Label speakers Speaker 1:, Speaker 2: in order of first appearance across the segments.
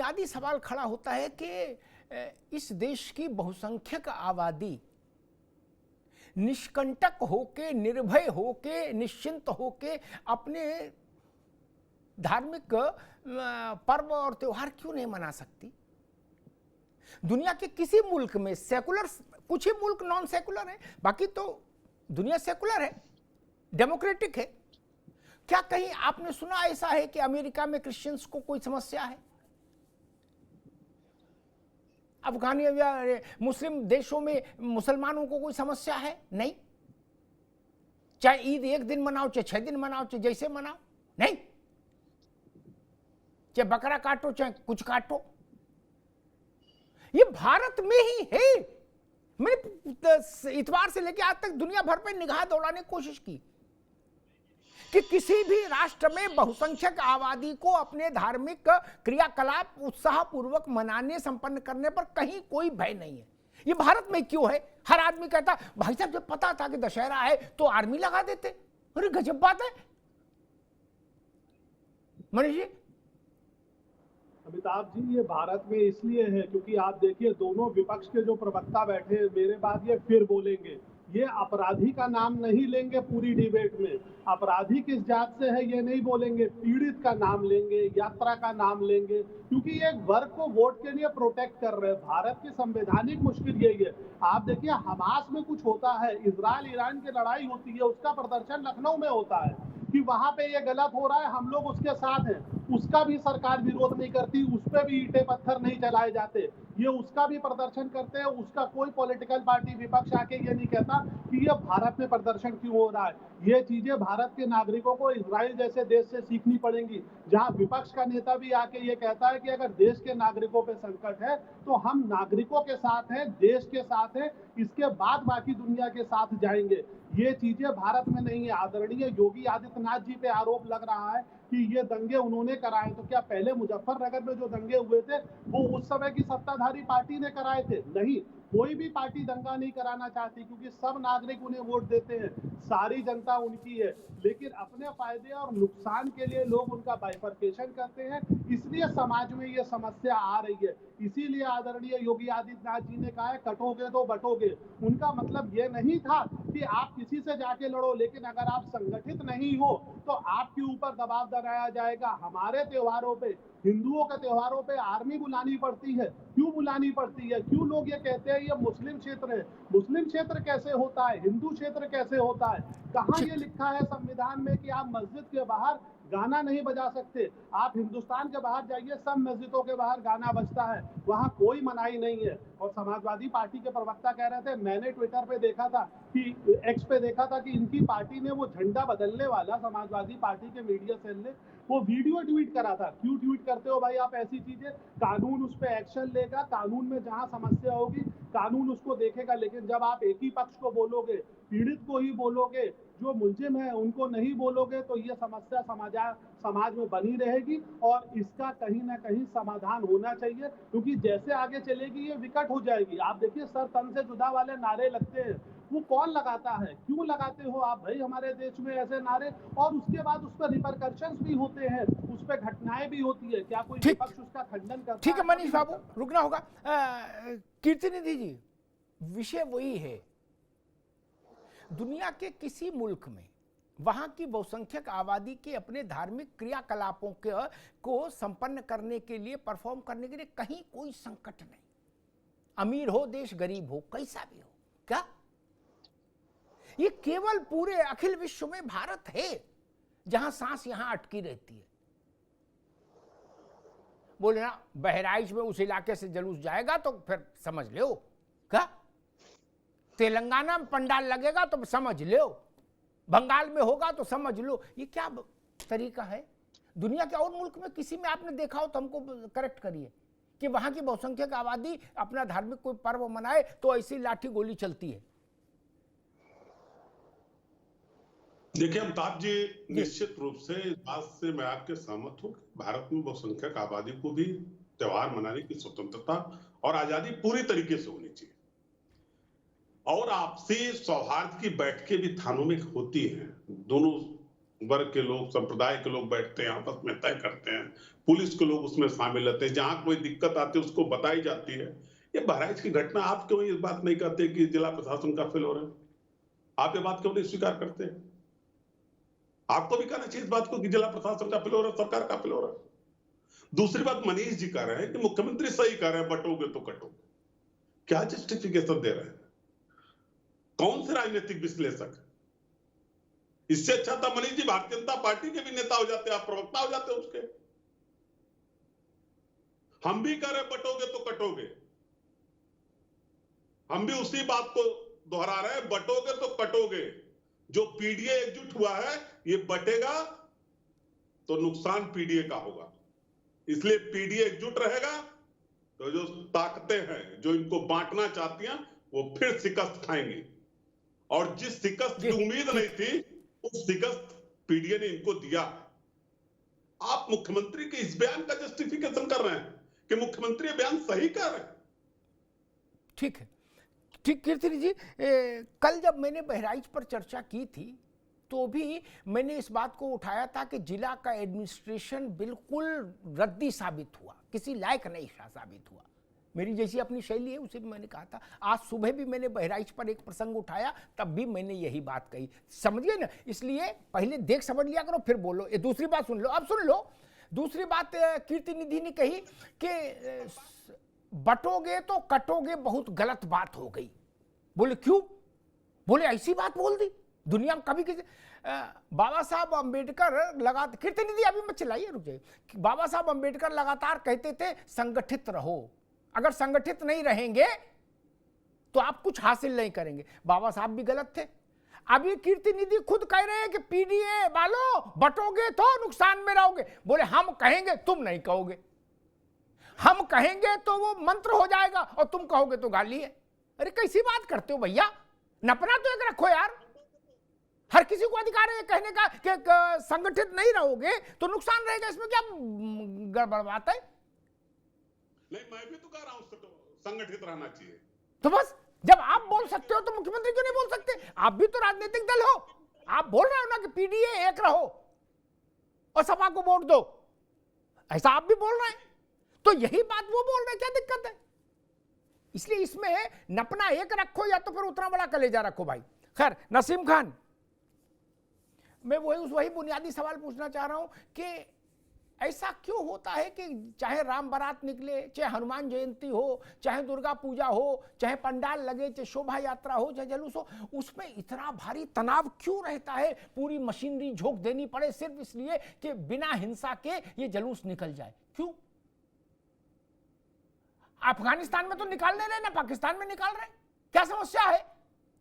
Speaker 1: बुनियादी सवाल खड़ा होता है कि इस देश की बहुसंख्यक आबादी निष्कंटक होके, निर्भय होके, निश्चिंत होके अपने धार्मिक पर्व और त्योहार क्यों नहीं मना सकती? दुनिया के किसी मुल्क में सेकुलर, कुछ ही मुल्क नॉन सेकुलर है, बाकी तो दुनिया सेकुलर है, डेमोक्रेटिक है। क्या कहीं आपने सुना ऐसा है कि अमेरिका में क्रिश्चियंस को कोई समस्या है? अफगानी या मुस्लिम देशों में मुसलमानों को कोई समस्या है? नहीं। चाहे ईद एक दिन मनाओ, चाहे 6 दिन मनाओ, चाहे जैसे मनाओ, नहीं। चाहे बकरा काटो, चाहे कुछ काटो, ये भारत में ही है। मैंने इतवार से लेकर आज तक दुनिया भर पर निगाह दौड़ाने की कोशिश की कि किसी भी राष्ट्र में बहुसंख्यक आबादी को अपने धार्मिक क्रियाकलाप उत्साहपूर्वक मनाने, संपन्न करने पर कहीं कोई भय नहीं है। ये भारत में क्यों है? हर आदमी कहता भाई साहब जब पता था कि दशहरा है तो आर्मी लगा देते। अरे गजब बात है मनीष जी।
Speaker 2: अमिताभ जी, ये भारत में इसलिए है क्योंकि आप देखिए दोनों विपक्ष के जो प्रवक्ता बैठे मेरे बाद ये फिर बोलेंगे, ये अपराधी का नाम नहीं लेंगे पूरी डिबेट में। अपराधी किस जात से है ये नहीं बोलेंगे, पीड़ित का नाम लेंगे, यात्रा का नाम लेंगे, क्योंकि ये एक वर्ग को वोट के लिए प्रोटेक्ट कर रहे हैं। भारत की संवैधानिक मुश्किल यही है। आप देखिए हमास में कुछ होता है, इजराइल ईरान की लड़ाई होती है, उसका प्रदर्शन लखनऊ में होता है कि वहां पे ये गलत हो रहा है, हम लोग उसके साथ हैं, उसका भी सरकार विरोध नहीं करती, उस पर भी ईंटें पत्थर नहीं चलाए जाते, ये उसका भी प्रदर्शन करते हैं, उसका कोई पॉलिटिकल पार्टी विपक्ष आके ये नहीं कहता कि ये भारत में प्रदर्शन क्यों हो रहा है। ये चीजें भारत के नागरिकों को इजराइल जैसे देश से सीखनी पड़ेंगी, जहां विपक्ष का नेता भी आके ये कहता है कि अगर देश के नागरिकों पे संकट है तो हम नागरिकों के साथ हैं, देश के साथ हैं, इसके बाद बाकी दुनिया के साथ जाएंगे। ये चीजें भारत में नहीं है। आदरणीय योगी आदित्यनाथ जी पे आरोप लग रहा है कि ये दंगे उन्होंने कराए, तो क्या पहले मुजफ्फरनगर में जो दंगे हुए थे वो उस समय की सत्ताधारी पार्टी ने कराए थे? नहीं, कोई भी पार्टी दंगा नहीं कराना चाहती क्योंकि सब नागरिक उन्हें वोट देते हैं, सारी जनता उनकी है, लेकिन अपने फायदे और नुकसान के लिए लोग उनका बाइफरकेशन करते हैं, इसलिए समाज में ये समस्या आ रही है। इसीलिए आदरणीय योगी आदित्यनाथ जी ने कहा है कटोगे तो बटोगे। उनका मतलब ये नहीं था कि आप किसी से जाके लड़ो, लेकिन अगर आप संगठित नहीं हो तो आपके ऊपर दबाव बनाया जाएगा। हमारे त्योहारों पे, हिंदुओं के त्योहारों पे आर्मी बुलानी पड़ती है। क्यों बुलानी पड़ती है? क्यों लोग ये कहते हैं ये मुस्लिम क्षेत्र है? मुस्लिम क्षेत्र कैसे होता है? हिंदू क्षेत्र कैसे होता है? कहाँ ये लिखा है संविधान में कि आप मस्जिद के बाहर गाना नहीं बजा सकते? आप हिंदुस्तान के बाहर जाइए, सब मस्जिदों के बाहर गाना बजता है, वहां कोई मनाही नहीं है। और समाजवादी पार्टी के प्रवक्ता कह रहे थे, मैंने ट्विटर पे देखा था कि एक्स पे देखा था कि इनकी पार्टी ने वो झंडा बदलने वाला, समाजवादी पार्टी के मीडिया सेल ने वो वीडियो ट्वीट करा था। क्यों ट्वीट करते हो भाई आप ऐसी चीजें? कानून उस पर एक्शन लेगा, कानून में जहां समस्या होगी कानून उसको देखेगा, लेकिन जब आप एक ही पक्ष को बोलोगे, पीड़ित को ही बोलोगे, जो मुलजिम है उनको नहीं बोलोगे, तो ये समस्या समाज में बनी रहेगी और इसका कहीं ना कहीं समाधान होना चाहिए, क्योंकि जैसे आगे चलेगी ये विकट हो जाएगी। आप देखिए सर तन से जुदा वाले नारे लगते हैं, वो कौन लगाता है? क्यों लगाते हो आप भाई हमारे देश में ऐसे नारे? और उसके बाद उस पर रिपरकशंस भी होते हैं, उस पर घटनाएं भी होती है, क्या कोई विपक्ष उसका खंडन करता है?
Speaker 1: ठीक है मनीष बाबू, रुकना होगा। कीर्तिनिधि जी, विषय वही है, दुनिया के किसी मुल्क में वहां की बहुसंख्यक आबादी के अपने धार्मिक क्रियाकलापों को संपन्न करने के लिए, परफॉर्म करने के लिए कहीं कोई संकट नहीं। अमीर हो देश, गरीब हो, कैसा भी हो, क्या ये केवल पूरे अखिल विश्व में भारत है जहां सांस यहां अटकी रहती है? बोले ना बहराइच में उस इलाके से जुलूस जाएगा तो फिर समझ लो, क्या तेलंगाना में पंडाल लगेगा तो समझ लो, बंगाल में होगा तो समझ लो। ये क्या तरीका है? दुनिया के और मुल्क में किसी में आपने देखा हो तो हमको करेक्ट करिए कि वहां की बहुसंख्यक आबादी अपना धार्मिक कोई पर्व मनाए तो ऐसी लाठी गोली चलती है?
Speaker 3: देखिए अमिताभ जी, निश्चित रूप से इस बात से मैं आपके सहमत हूं कि भारत में बहुसंख्यक आबादी को भी त्योहार मनाने की स्वतंत्रता और आजादी पूरी तरीके से होनी चाहिए, और आपसी सौहार्द की बैठकें भी थानों में होती हैं, दोनों वर्ग के लोग, संप्रदाय के लोग बैठते हैं, आपस में तय करते हैं, पुलिस के लोग उसमें शामिल रहते हैं, जहां कोई दिक्कत आती है उसको बताई जाती है। ये बहराइच की घटना, आप क्यों इस बात नहीं कहते कि जिला प्रशासन का फेल्योर है? आप ये बात क्यों नहीं स्वीकार करते? आपको भी कहना चाहिए इस बात को कि जिला प्रशासन का फेल्योर है, सरकार का फेल्योर है। दूसरी बात, मनीष जी कह रहे हैं कि मुख्यमंत्री सही कह रहे हैं, बटोगे तो कटोगे। क्या जस्टिफिकेशन दे रहे हैं? कौन से राजनीतिक विश्लेषक? इससे अच्छा था मनीष जी भारतीय जनता पार्टी के भी नेता हो जाते, आप प्रवक्ता हो जाते उसके। हम भी कह रहे बटोगे तो कटोगे, हम भी उसी बात को दोहरा रहे हैं, बटोगे तो कटोगे। जो पीडीए एकजुट हुआ है, ये बटेगा तो नुकसान पीडीए का होगा। इसलिए पीडीए एकजुट रहेगा तो जो ताकतें हैं जो इनको बांटना चाहती हैं वो फिर शिकस्त खाएंगी, और जिस शिकस्त की उम्मीद नहीं थी उस शिकस्त पीडीए ने इनको दिया। आप मुख्यमंत्री के इस बयान का जस्टिफिकेशन कर रहे हैं कि मुख्यमंत्री ये बयान सही कर रहे हैं।
Speaker 1: ठीक है, ठीक कीर्ति जी, कल जब मैंने बहराइच पर चर्चा की थी तो भी मैंने इस बात को उठाया था कि जिला का एडमिनिस्ट्रेशन बिल्कुल रद्दी साबित हुआ, किसी लायक नहीं साबित हुआ। मेरी जैसी अपनी शैली है उसे भी मैंने कहा था। आज सुबह भी मैंने बहराइच पर एक प्रसंग उठाया, तब भी मैंने यही बात कही, समझिए ना। इसलिए पहले देख समझ लिया करो फिर बोलो। ये दूसरी बात सुन लो, अब सुन लो। दूसरी बात कीर्ति निधि ने कही कि बटोगे तो कटोगे बहुत गलत बात हो गई। बोले क्यों? बोले ऐसी बात बोल दी दुनिया में कभी किसी। बाबा साहब अंबेडकर लगातार, कीर्ति निधि अभी मत चलाइए, रुक जाइए। बाबा साहब अंबेडकर लगातार कहते थे संगठित रहो, अगर संगठित नहीं रहेंगे तो आप कुछ हासिल नहीं करेंगे। बाबा साहब भी गलत थे। अभी कीर्ति निधि खुद कह रहे हैं कि पीडीए वालों बटोगे तो नुकसान में रहोगे। बोले हम कहेंगे तुम नहीं कहोगे, हम कहेंगे तो वो मंत्र हो जाएगा और तुम कहोगे तो गाली है। अरे कैसी बात करते हो भैया, नपना तो एक रखो यार। हर किसी को अधिकार है कहने का कि संगठित नहीं रहोगे तो नुकसान रहेगा, इसमें क्या गड़बड़ बात है?
Speaker 3: नहीं, मैं भी तो कह रहा हूं संगठित रहना चाहिए।
Speaker 1: तो बस जब आप बोल सकते हो तो मुख्यमंत्री क्यों नहीं बोल सकते? आप भी तो राजनीतिक दल हो, आप बोल रहे हो ना कि पीडीए एक रहो और सपा को वोट दो, ऐसा आप भी बोल रहे हैं। तो यही बात वो बोल रहे हैं, क्या दिक्कत है? इसलिए इसमें नपना एक रखो या तो फिर उतना बड़ा कलेजा रखो भाई। खैर, नसीम खान, मैं वही बुनियादी सवाल पूछना चाह रहा हूं कि ऐसा क्यों होता है कि चाहे राम बारात निकले, चाहे हनुमान जयंती हो, चाहे दुर्गा पूजा हो, चाहे पंडाल लगे, चाहे शोभा यात्रा हो, चाहे जुलूस हो, उसमें इतना भारी तनाव क्यों रहता है? पूरी मशीनरी झोंक देनी पड़े सिर्फ इसलिए कि बिना हिंसा के ये जुलूस निकल जाए। क्यों? अफगानिस्तान में तो निकालने रहे ना, पाकिस्तान में निकाल रहे, क्या समस्या है?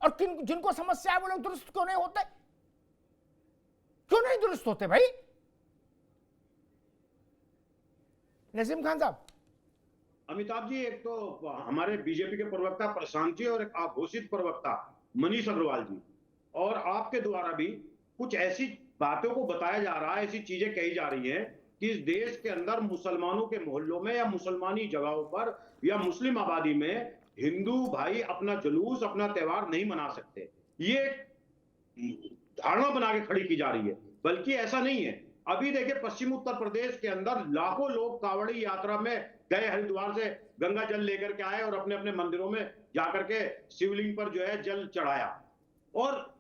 Speaker 1: और जिनको समस्या है वो लोग दुरुस्त क्यों नहीं होते? क्यों नहीं दुरुस्त होते भाई? नसीम खान साहब।
Speaker 4: अमिताभ जी, एक तो हमारे बीजेपी के प्रवक्ता प्रशांत जी और एक अघोषित प्रवक्ता मनीष अग्रवाल जी, और आपके द्वारा भी कुछ ऐसी बातों को बताया जा रहा है, ऐसी चीजें कही जा रही हैं कि इस देश के अंदर मुसलमानों के मोहल्लों में या मुसलमानी जगहों पर या मुस्लिम आबादी में हिंदू भाई अपना जुलूस, अपना त्योहार नहीं मना सकते। ये धारणा बना के खड़ी की जा रही है, बल्कि ऐसा नहीं है। अभी देखिए, पश्चिम उत्तर प्रदेश के अंदर लाखों लोग कांवड़ी यात्रा में गए, हरिद्वार से गंगा जल लेकर के आए और अपने अपने मंदिरों में जाकर के शिवलिंग पर जो है जल चढ़ाया। और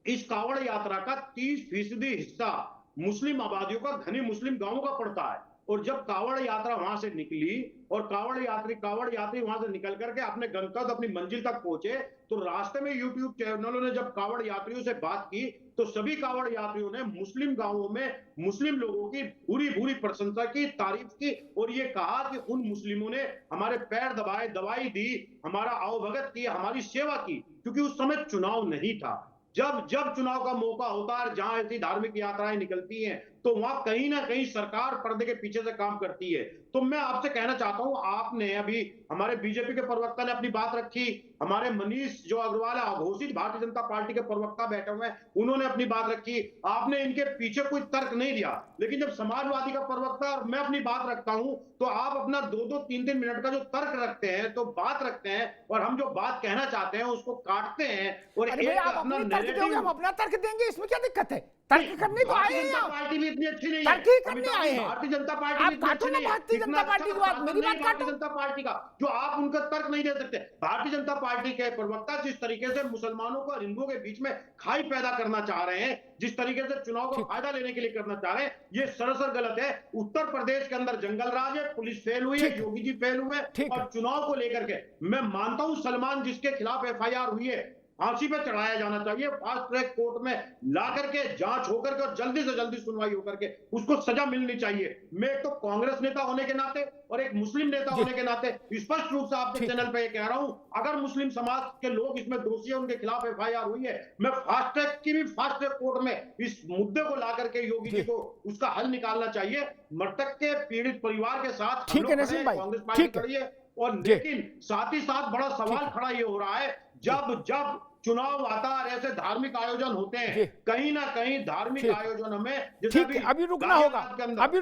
Speaker 4: इस कांवड़ यात्रा का 30% हिस्सा मुस्लिम आबादियों का, घनी मुस्लिम गांवों का पड़ता है। और जब कांवड़ यात्रा वहां से निकली और कांवड़ यात्री वहां से निकल करके अपने गंतव्य, अपनी मंजिल तक पहुंचे, तो रास्ते में यूट्यूब चैनलों ने जब कांवड़ यात्रियों से बात की तो सभी कांवड़ यात्रियों ने मुस्लिम गांवों में मुस्लिम लोगों की भूरी भूरी प्रशंसा की, तारीफ की, और ये कहा कि उन मुस्लिमों ने हमारे पैर दबाए, दवाई दी, हमारा आवभगत की, हमारी सेवा की। क्योंकि उस समय चुनाव नहीं था। जब चुनाव का मौका होता है, जहां ऐसी धार्मिक यात्राएं निकलती हैं, तो वहां कहीं ना कहीं सरकार पर्दे के पीछे से काम करती है। तो मैं आपसे कहना चाहता हूं, आपने अभी, हमारे बीजेपी के प्रवक्ता ने अपनी बात रखी, हमारे मनीष जो अग्रवाल है, अघोषित भारतीय जनता पार्टी के प्रवक्ता बैठे हुए हैं, उन्होंने अपनी बात रखी, आपने इनके पीछे कोई तर्क नहीं दिया। लेकिन जब समाजवादी का प्रवक्ता और मैं अपनी बात रखता हूं, तो आप अपना 2-2, 3-3 मिनट का जो तर्क रखते हैं, तो बात रखते हैं, और हम जो बात कहना चाहते हैं उसको काटते हैं और
Speaker 1: हम अपना तर्क देंगे, इसमें क्या दिक्कत है? तर्क करने तो आए हैं
Speaker 4: भारतीय जनता
Speaker 1: आप।
Speaker 4: पार्टी भी इतनी अच्छी नहीं
Speaker 1: तर्क ही
Speaker 4: है
Speaker 1: करने
Speaker 4: अमिताभ
Speaker 1: आए
Speaker 4: जी,
Speaker 1: हैं।
Speaker 4: भारतीय जनता पार्टी
Speaker 1: आप
Speaker 4: भी इतनी
Speaker 1: काटो
Speaker 4: अच्छी
Speaker 1: ना
Speaker 4: नहीं है।
Speaker 1: भारतीय
Speaker 4: इतना
Speaker 1: जनता
Speaker 4: अच्छा
Speaker 1: पार्टी की बात,
Speaker 4: प्रशासन
Speaker 1: मेरी
Speaker 4: नहीं
Speaker 1: बात
Speaker 4: भारतीय
Speaker 1: काटो।
Speaker 4: जनता पार्टी का, जो आप उनका तर्क नहीं दे सकते। भारतीय जनता पार्टी के प्रवक्ता जिस तरीके से मुसलमानों को और हिंदुओं के बीच में खाई पैदा करना चाह रहे हैं, जिस तरीके से चुनाव का
Speaker 1: ठीक।
Speaker 4: फायदा लेने के लिए करना चाह रहे हैं, ये सरासर गलत है। उत्तर प्रदेश के अंदर जंगल राज है, पुलिस फेल हुई है,
Speaker 1: ठीक।
Speaker 4: योगी जी फेल हुए,
Speaker 1: ठीक है।
Speaker 4: और चुनाव को लेकर के मैं मानता हूं सलमान जिसके खिलाफ एफआईआर हुई है, फांसी पे चढ़ाया जाना चाहिए। फास्ट ट्रैक कोर्ट में ला करके जांच होकर के और जल्दी से जल्दी सुनवाई होकर के उसको सजा मिलनी चाहिए। मैं एक तो कांग्रेस नेता होने के नाते और एक मुस्लिम नेता
Speaker 1: जी।
Speaker 4: होने के नाते स्पष्ट रूप से आपके
Speaker 1: ठीक।
Speaker 4: चैनल पे ये कह रहा हूं, अगर मुस्लिम समाज के लोग इसमें दोषी है, उनके खिलाफ एफआईआर हुई है, मैं फास्ट ट्रैक की भी फास्ट ट्रैक कोर्ट में इस मुद्दे को ला करके योगी जी
Speaker 1: जी।
Speaker 4: को उसका हल निकालना चाहिए। मृतक के पीड़ित परिवार के साथ हम
Speaker 1: ठीक है
Speaker 4: लोग खड़े
Speaker 1: नसीम
Speaker 4: हैं,
Speaker 1: भाई,
Speaker 4: कांग्रेस पार्टी
Speaker 1: ठीक है।
Speaker 4: खड़ी है। और
Speaker 1: जी।
Speaker 4: लेकिन साथ ही साथ बड़ा सवाल खड़ा ये हो रहा है, जब जब चुनाव आता और ऐसे धार्मिक आयोजन होते
Speaker 1: जी।
Speaker 4: हैं, कहीं ना कहीं धार्मिक
Speaker 1: ठीक।
Speaker 4: आयोजन में, जैसे
Speaker 1: ठीक है, अभी रुकना होगा,
Speaker 4: गाजियाबाद के अंदर
Speaker 1: अभी